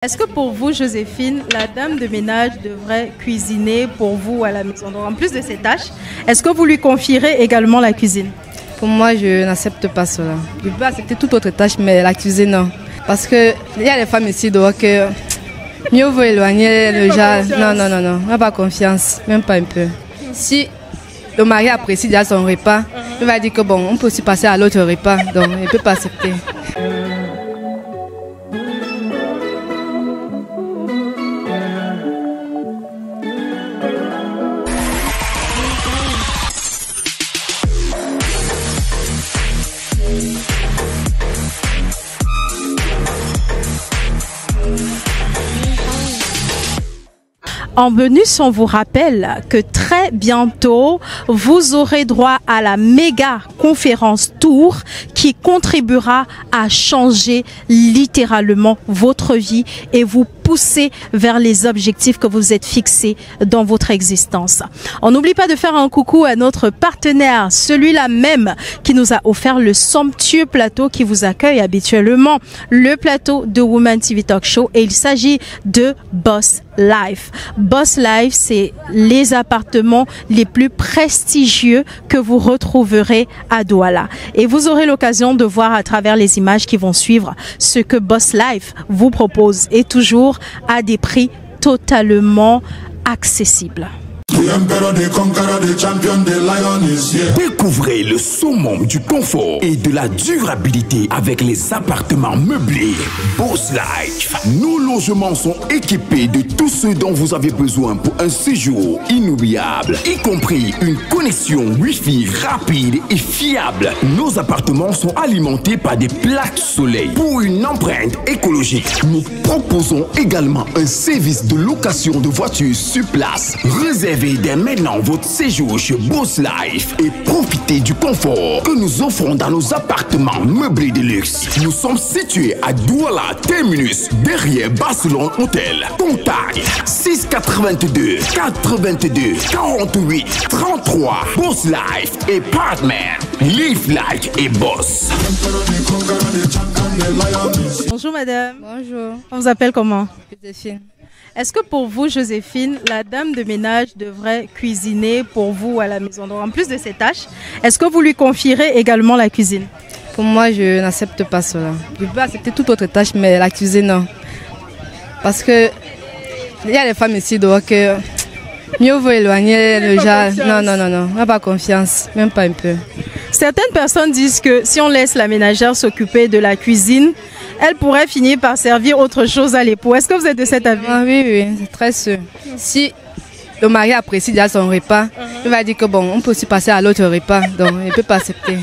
Est-ce que pour vous, Joséphine, la dame de ménage devrait cuisiner pour vous à la maison? Donc, en plus de ses tâches, est-ce que vous lui confierez également la cuisine? Pour moi, je n'accepte pas cela. Je peux accepter toute autre tâche, mais la cuisine, non. Parce qu'il y a des femmes ici dehors que mieux vaut éloigner le genre. Non, non, non, non. On n'a pas confiance, même pas un peu. Si le mari apprécie déjà son repas, il va dire que bon, on peut aussi passer à l'autre repas. Donc, il ne peut pas accepter. En bonus, on vous rappelle que très bientôt, vous aurez droit à la méga conférence tour qui contribuera à changer littéralement votre vie et vous pousser vers les objectifs que vous êtes fixés dans votre existence. On n'oublie pas de faire un coucou à notre partenaire, celui-là même qui nous a offert le somptueux plateau qui vous accueille habituellement, le plateau de Woman TV Talk Show, et il s'agit de Boss Life. Boss Life, c'est les appartements les plus prestigieux que vous retrouverez à Douala. Et vous aurez l'occasion de voir à travers les images qui vont suivre ce que Boss Life vous propose, et toujours à des prix totalement accessibles. Découvrez le summum du confort et de la durabilité avec les appartements meublés Boss Life. Nos logements sont équipés de tout ce dont vous avez besoin pour un séjour inoubliable, y compris une connexion Wi-Fi rapide et fiable. Nos appartements sont alimentés par des plaques soleil. Pour une empreinte écologique, nous proposons également un service de location de voitures sur place. Réservez dès maintenant votre séjour chez Boss Life et profitez du confort que nous offrons dans nos appartements meublés de luxe. Nous sommes situés à Douala Terminus, derrière Barcelone Hotel. Contact 682 82 48 33. Boss Life et Partner. Live Like et Boss. Bonjour madame. Bonjour. On vous appelle comment? Joséphine. Est-ce que pour vous, Joséphine, la dame de ménage devrait cuisiner pour vous à la maison? Donc, en plus de ses tâches, est-ce que vous lui confierez également la cuisine? Pour moi, je n'accepte pas cela. Je peux accepter toute autre tâche, mais la cuisine, non. Parce qu'il y a des femmes ici dehors que mieux vaut éloigner le genre. Non, non, non, non. On n'a pas confiance, même pas un peu. Certaines personnes disent que si on laisse la ménagère s'occuper de la cuisine, elle pourrait finir par servir autre chose à l'époux. Est-ce que vous êtes de cet avis? Ah, oui, oui, c'est très sûr. Si le mari apprécie déjà son repas, il va dire que bon, on peut aussi passer à l'autre repas. Donc, il ne peut pas accepter.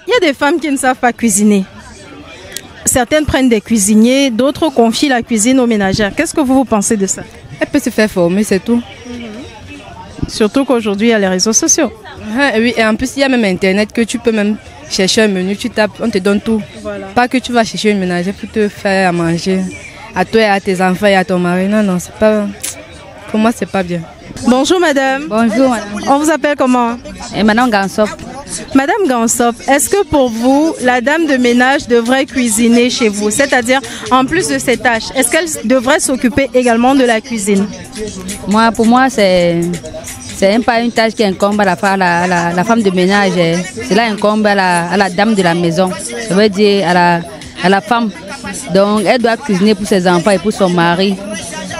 Il y a des femmes qui ne savent pas cuisiner. Certaines prennent des cuisiniers, d'autres confient la cuisine aux ménagères. Qu'est-ce que vous pensez de ça? Elle peut se faire former, c'est tout. Surtout qu'aujourd'hui, il y a les réseaux sociaux. Ah, oui, et en plus, il y a même Internet que tu peux même chercher un menu, tu tapes, on te donne tout. Voilà. Pas que tu vas chercher une ménagère pour te faire à manger à toi et à tes enfants et à ton mari. Non, non, c'est pas... Pour moi, c'est pas bien. Bonjour madame. Bonjour madame. On vous appelle comment? Et Madame Gansop. Madame Gansop, est-ce que pour vous, la dame de ménage devrait cuisiner chez vous? C'est-à-dire, en plus de ses tâches, est-ce qu'elle devrait s'occuper également de la cuisine? Pour moi, c'est pas une tâche qui incombe à la femme de ménage. Cela incombe à la dame de la maison. Ça veut dire à la femme. Donc, elle doit cuisiner pour ses enfants et pour son mari.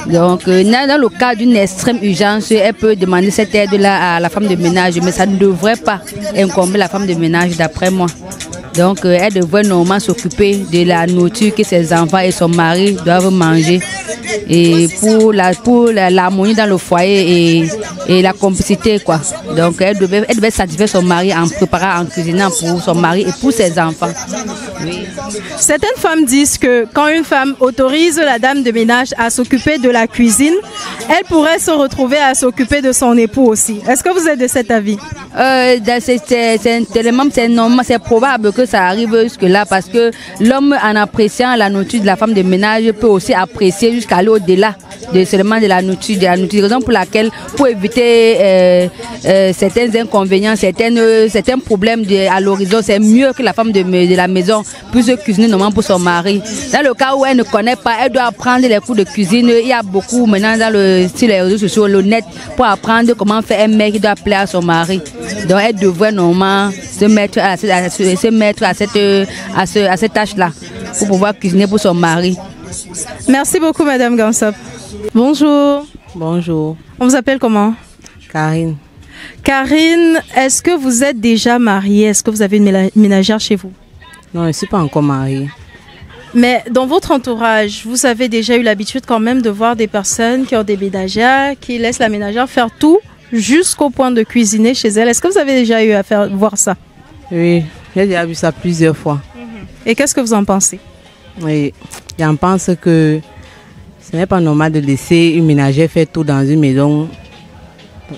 Donc, dans le cas d'une extrême urgence, elle peut demander cette aide-là à la femme de ménage, mais ça ne devrait pas incomber la femme de ménage, d'après moi. Donc, elle devrait normalement s'occuper de la nourriture que ses enfants et son mari doivent manger. Et pour l'harmonie dans le foyer et la complicité, quoi. Donc, elle devait satisfaire son mari en préparant, en cuisinant pour son mari et pour ses enfants. Oui. Certaines femmes disent que quand une femme autorise la dame de ménage à s'occuper de la cuisine, elle pourrait se retrouver à s'occuper de son époux aussi. Est-ce que vous êtes de cet avis? C'est probable que ça arrive jusque-là parce que l'homme, en appréciant la nourriture de la femme de ménage, peut aussi apprécier jusqu'à aller au-delà seulement de la nourriture. Raison pour laquelle, pour éviter certains inconvénients, certains problèmes à l'horizon, c'est mieux que la femme de la maison puisse cuisiner normalement pour son mari. Dans le cas où elle ne connaît pas, elle doit apprendre les cours de cuisine. Il y a beaucoup maintenant sur les réseaux sociaux, le net, pour apprendre comment faire un mec qui doit plaire à son mari. Donc elle devrait normalement se mettre à cette tâche-là pour pouvoir cuisiner pour son mari. Merci beaucoup, Madame Gansop. Bonjour. Bonjour. On vous appelle comment? Karine. Karine, est-ce que vous êtes déjà mariée? Est-ce que vous avez une ménagère chez vous? Non, je ne suis pas encore mariée. Mais dans votre entourage, vous avez déjà eu l'habitude quand même de voir des personnes qui ont des ménagères, qui laissent la ménagère faire tout jusqu'au point de cuisiner chez elle. Est-ce que vous avez déjà eu à voir ça? Oui, j'ai déjà vu ça plusieurs fois. Et qu'est-ce que vous en pensez? Oui, j'en pense que ce n'est pas normal de laisser une ménagère faire tout dans une maison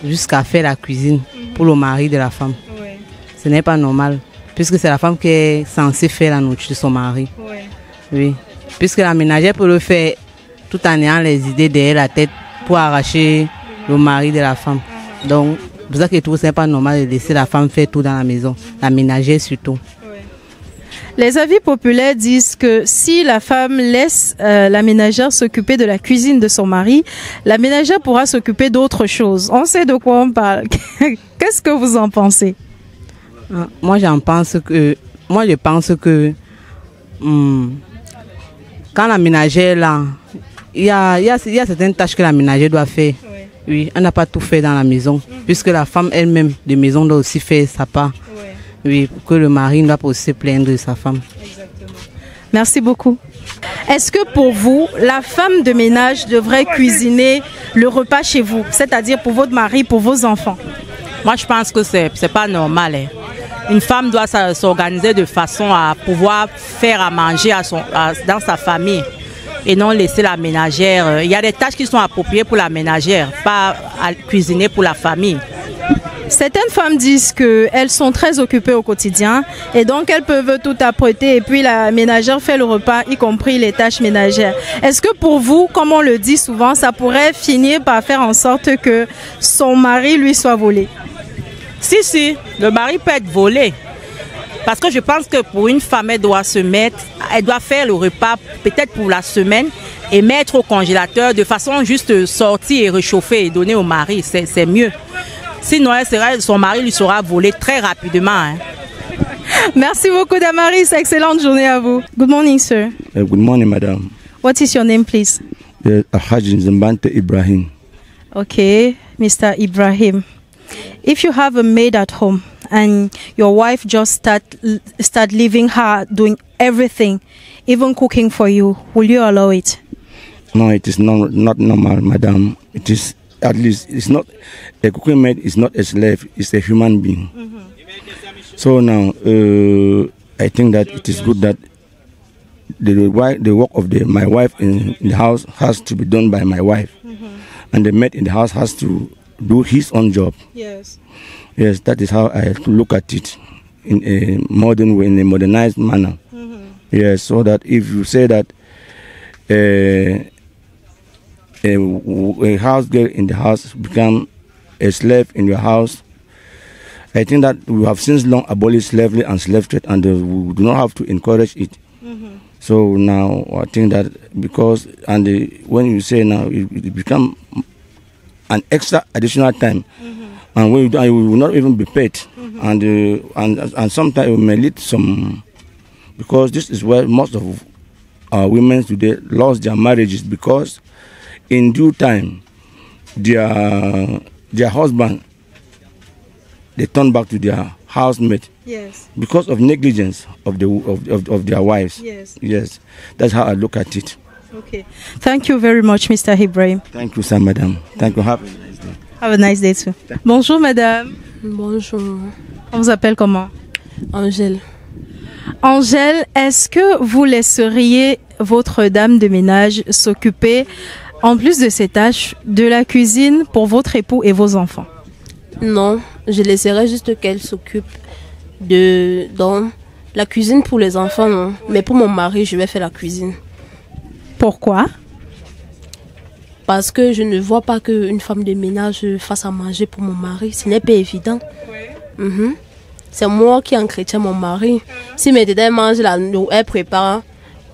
jusqu'à faire la cuisine pour le mari de la femme. Oui. Ce n'est pas normal, puisque c'est la femme qui est censée faire la nourriture de son mari. Oui. Oui, puisque la ménagère peut le faire tout en ayant les idées derrière la tête pour arracher le mari de la femme. Donc, c'est pour ça que je trouve que ce n'est pas normal de laisser la femme faire tout dans la maison, la ménagère surtout. Les avis populaires disent que si la femme laisse la ménagère s'occuper de la cuisine de son mari, la ménagère pourra s'occuper d'autres choses. On sait de quoi on parle. Qu'est-ce que vous en pensez? Moi, je pense que quand la ménagère là, il y a certaines tâches que la ménagère doit faire. Oui, elle n'a pas tout fait dans la maison, puisque la femme elle-même de maison doit aussi faire sa part. Oui, pour que le mari ne doit pas aussi se plaindre de sa femme. Exactement. Merci beaucoup. Est-ce que pour vous, la femme de ménage devrait cuisiner le repas chez vous, c'est-à-dire pour votre mari, pour vos enfants? Moi, je pense que c'est pas normal. Hein. Une femme doit s'organiser de façon à pouvoir faire à manger dans sa famille et non laisser la ménagère. Il y a des tâches qui sont appropriées pour la ménagère, pas à cuisiner pour la famille. Certaines femmes disent qu'elles sont très occupées au quotidien et donc elles peuvent tout apprêter et puis la ménagère fait le repas, y compris les tâches ménagères. Est-ce que pour vous, comme on le dit souvent, ça pourrait finir par faire en sorte que son mari lui soit volé? Si, le mari peut être volé. Parce que je pense que pour une femme, elle doit faire le repas peut-être pour la semaine et mettre au congélateur de façon juste sortir et réchauffer et donner au mari. C'est mieux. Sinon, son mari lui sera volé très rapidement. Hein. Merci beaucoup, Damaris. Excellente journée à vous. Good morning, sir. Good morning, madam. What is your name, please? Alhaji Nzambante Ibrahim. Okay, Mr. Ibrahim. If you have a maid at home and your wife just start leaving her doing everything, even cooking for you, will you allow it? No, it is not normal, madam. It is, at least, it's not, a cooking maid is not a slave, it's a human being. So now, I think that it is good that the work of my wife in the house has to be done by my wife. And the maid in the house has to do his own job. Yes. Yes, that is how I look at it in a modern way, in a modernized manner. Yes, so that if you say that a house girl in the house become a slave in your house, I think that we have since long abolished slavery and slave trade, and we do not have to encourage it. So now I think that because, when you say now it become an extra additional time, and when you do, you will not even be paid, and sometimes it may lead to some, because this is where most of our women today lost their marriages, because in due time their husband, they turn back to their housemate. Yes. Because of negligence of their wives. Yes. Yes. That's how I look at it. Okay. Thank you very much, Mr. Ibrahim. Thank you, sir, madam. Thank you. Have a nice day. Have a nice day too. Bonjour, madame. Bonjour. On vous appelle comment? Angèle. Angèle, est-ce que vous laisseriez votre dame de ménage s'occuper, en plus de ces tâches, de la cuisine pour votre époux et vos enfants? Non, je laisserai juste qu'elle s'occupe dans la cuisine pour les enfants, non. Mais pour mon mari, je vais faire la cuisine. Pourquoi? Parce que je ne vois pas qu'une femme de ménage fasse à manger pour mon mari. Ce n'est pas évident. C'est moi qui entretiens mon mari. Si maintenant elle mange elle prépare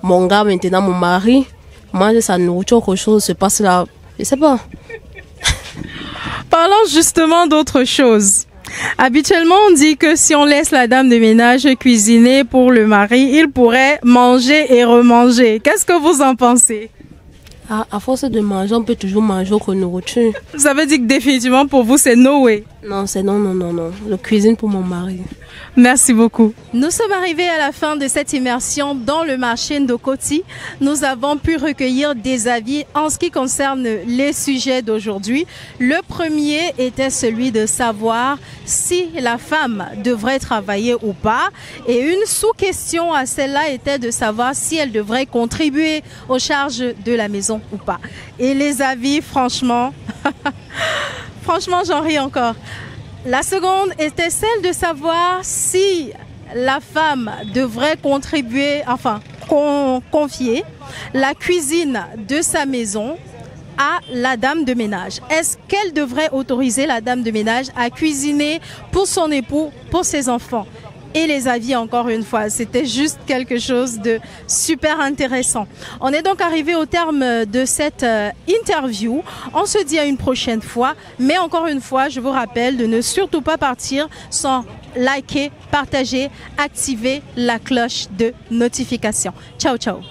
mon gars, maintenant mon mari mange sa nourriture, quelque chose se passe là. Je sais pas. Parlons justement d'autre chose. Habituellement, on dit que si on laisse la dame de ménage cuisiner pour le mari, il pourrait manger et remanger. Qu'est-ce que vous en pensez? À force de manger, on peut toujours manger autre nourriture. Ça veut dire que définitivement pour vous, c'est no way. Non, c'est non. Je cuisine pour mon mari. Merci beaucoup. Nous sommes arrivés à la fin de cette immersion dans le marché Ndokoti. Nous avons pu recueillir des avis en ce qui concerne les sujets d'aujourd'hui. Le premier était celui de savoir si la femme devrait travailler ou pas. Et une sous-question à celle-là était de savoir si elle devrait contribuer aux charges de la maison ou pas. Et les avis, franchement, franchement, j'en ris encore. La seconde était celle de savoir si la femme devrait contribuer, enfin, confier la cuisine de sa maison à la dame de ménage. Est-ce qu'elle devrait autoriser la dame de ménage à cuisiner pour son époux, pour ses enfants? Et les avis, encore une fois, c'était juste quelque chose de super intéressant. On est donc arrivé au terme de cette interview. On se dit à une prochaine fois. Mais encore une fois, je vous rappelle de ne surtout pas partir sans liker, partager, activer la cloche de notification. Ciao, ciao.